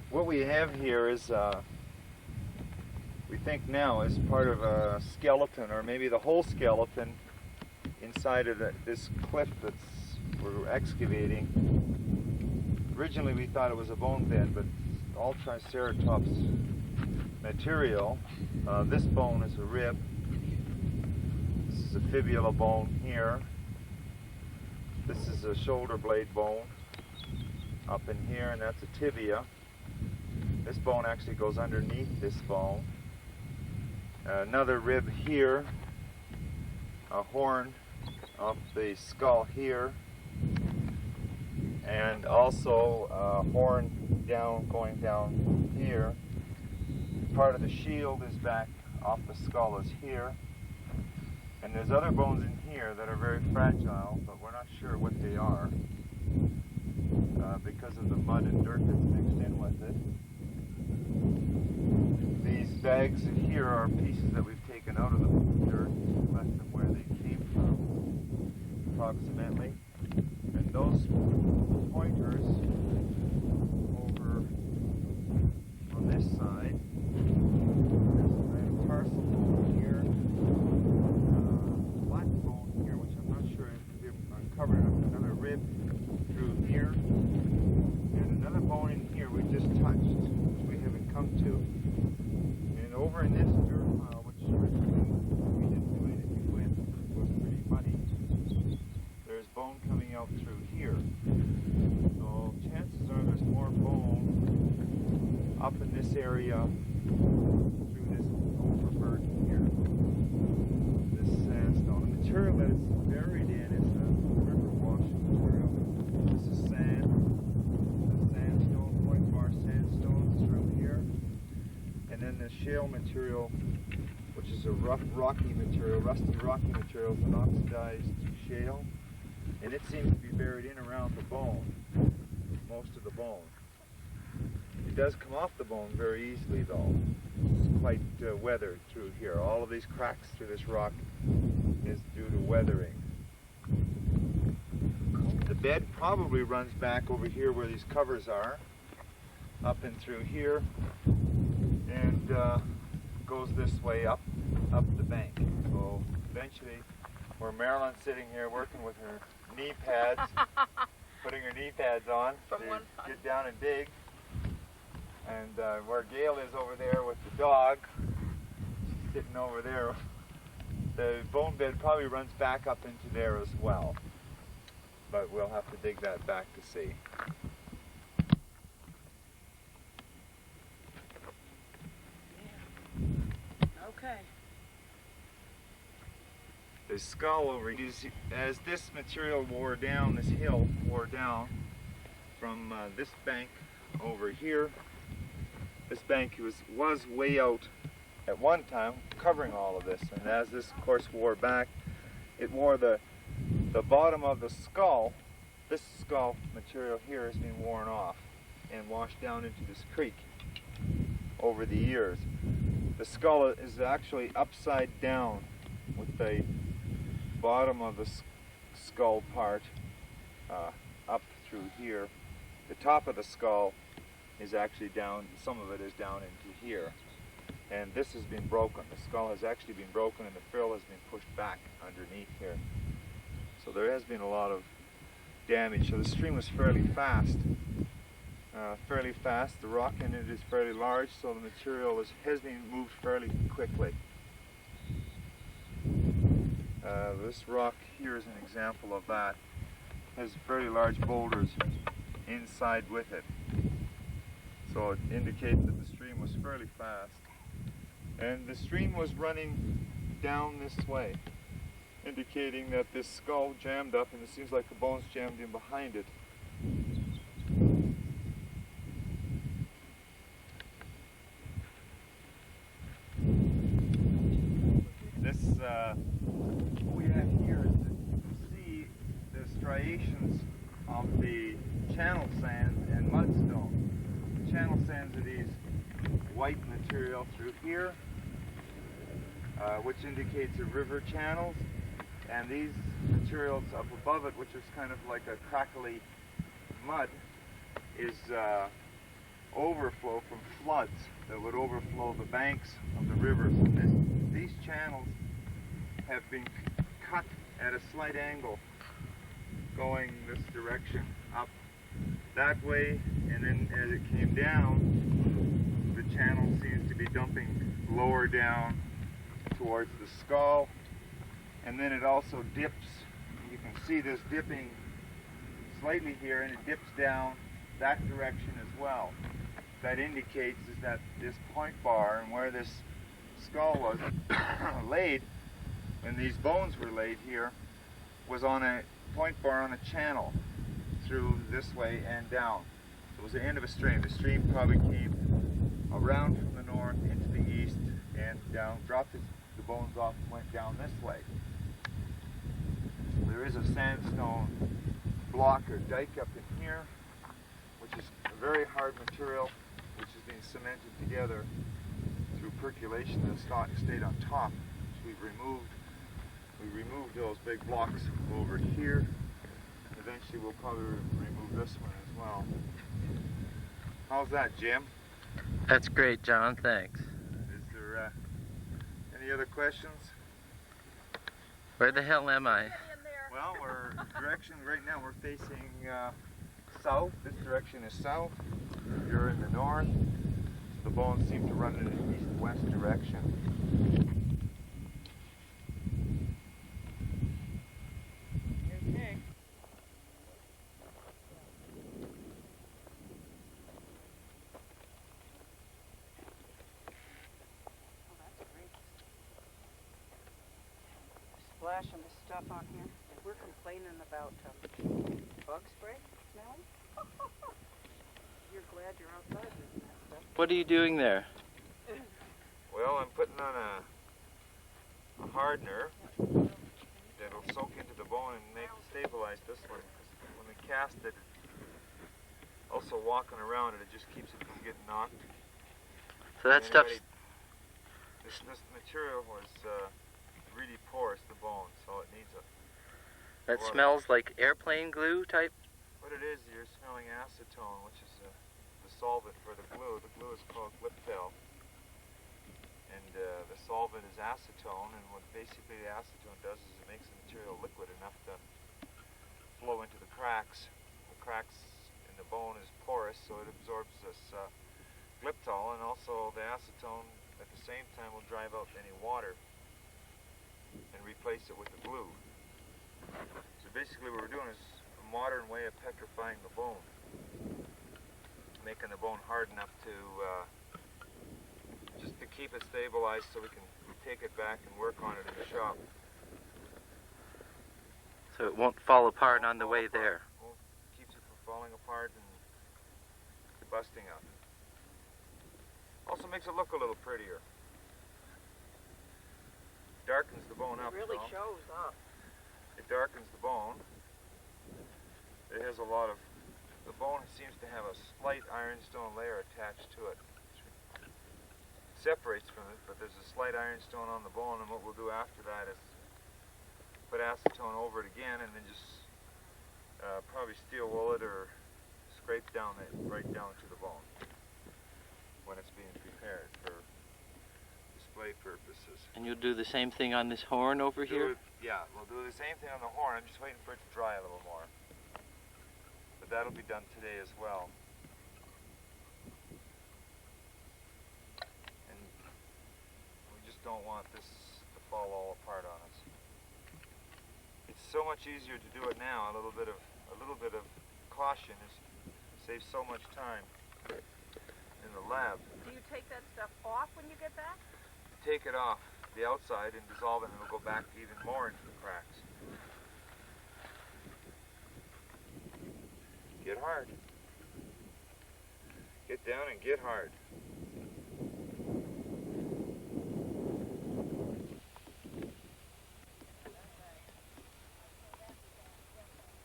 What we have here is, we think now, is part of a skeleton, or maybe the whole skeleton inside of this cliff we're excavating. Originally we thought it was a bone bed, but all Triceratops material. This bone is a rib. This is a fibula bone here. This is a shoulder blade bone up in here, and that's a tibia. This bone actually goes underneath this bone. Another rib here, a horn of the skull here, and also a horn going down here. Part of the shield is back off the skull is here. And there's other bones in here that are very fragile, but we're not sure what they are because of the mud and dirt that's mixed in with it. These bags here are pieces that we've taken out of the dirt, left them where they came from, approximately. And those pointers over on this side, there's a tarsal bone here, flat bone here, which I'm not sure if they've uncovered, another rib through here, and another bone in here we just touched, which we haven't come to. And over in this dirt pile, which originally we didn't do anything with, was pretty muddy, there's bone coming out through here. So chances are there's more bone up in this area through this overburden here, this sandstone. The material that it's buried in is a river wash material. This is sand, the sandstone, point bar sandstone through here, and then the shale material, which is a rough rocky material, rusty rocky material, is an oxidized shale, and it seems to be buried in around the bone, most of the bone. It does come off the bone very easily though. It's quite weathered through here. All of these cracks through this rock is due to weathering. The bed probably runs back over here where these covers are, up and through here, and goes this way up the bank. So eventually, where Marilyn's sitting here working with her knee pads, putting her knee pads on to get down and dig. And where Gail is over there with the dog, she's sitting over there, the bone bed probably runs back up into there as well. But we'll have to dig that back to see. Yeah. Okay. The skull over here, as this material wore down, this hill wore down from this bank over here. This bank was way out at one time, covering all of this, and as this, of course, wore back, it wore the bottom of the skull. This skull material here has been worn off and washed down into this creek over the years. The skull is actually upside down with the bottom of the skull part up through here. The top of the skull is actually down, some of it is down into here. And this has been broken. The skull has actually been broken and the frill has been pushed back underneath here. So there has been a lot of damage. So the stream was fairly fast. The rock in it is fairly large, so the material has been moved fairly quickly. This rock here is an example of that. It has very large boulders inside with it. So it indicates that the stream was fairly fast. And the stream was running down this way, indicating that this skull jammed up, and it seems like the bones jammed in behind it. This, what we have here is that you can see the striations of the channel sand and mudstone. The channel sands are these white material through here, which indicates the river channels, and these materials up above it, which is kind of like a crackly mud, is overflow from floods that would overflow the banks of the rivers. And these channels have been cut at a slight angle going this direction, up that way, and then as it came down, the channel seems to be dumping lower down towards the skull, and then it also dips. You can see this dipping slightly here, and it dips down that direction as well. That indicates is that this point bar and where this skull was laid, and these bones were laid here, was on a point bar on a channel through this way and down. It was the end of a stream. The stream probably came around from the north into the east and down, dropped the bones off and went down this way. There is a sandstone block or dike up in here, which is a very hard material, which is being cemented together through percolation and stayed on top. We removed those big blocks over here. Eventually we'll probably remove this one as well. How's that, Jim? That's great, John. Thanks. Is there any other questions? Where the hell am I? Well, direction right now we're facing south. This direction is south. You're in the north. The bones seem to run in an east-west direction. Okay. Oh, that's great. Splashing the stuff on here. We're complaining about bug spray smelling. You're glad you're outside using that stuff. What are you doing there? Well, I'm putting on a hardener that'll soak into the bone and make stabilize this one. When they cast it, also walking around it, it just keeps it from getting knocked. So that stuff's... This material was really porous, the bone, so it needs a... That smells like airplane glue type? What it is, you're smelling acetone, which is the solvent for the glue. The glue is called Gliptel. And the solvent is acetone, and what basically the acetone does is it makes the material liquid enough to flow into the cracks. The cracks in the bone is porous, so it absorbs this Gliptel, and also the acetone at the same time will drive out any water and replace it with the glue. So basically what we're doing is a modern way of petrifying the bone, making the bone hard enough to just to keep it stabilized so we can take it back and work on it in the shop. So it won't fall apart on the way there. Keeps it from falling apart and busting up. Also makes it look a little prettier. Darkens the bone up. It really shows up. It darkens the bone. It has a lot of... The bone seems to have a slight ironstone layer attached to it. It separates from it, but there's a slight ironstone on the bone, and what we'll do after that is put acetone over it again and then just probably steel wool it or scrape down it right down to the bone when it's being prepared for display purposes. And you'll do the same thing on this horn over here? Yeah, we'll do the same thing on the horn. I'm just waiting for it to dry a little more. But that'll be done today as well. And we just don't want this to fall all apart on us. It's so much easier to do it now. A little bit of caution saves so much time in the lab. Do you take that stuff off when you get back? Take it off the outside and dissolve it, and it'll go back even more into the cracks. Get hard. Get down and get hard.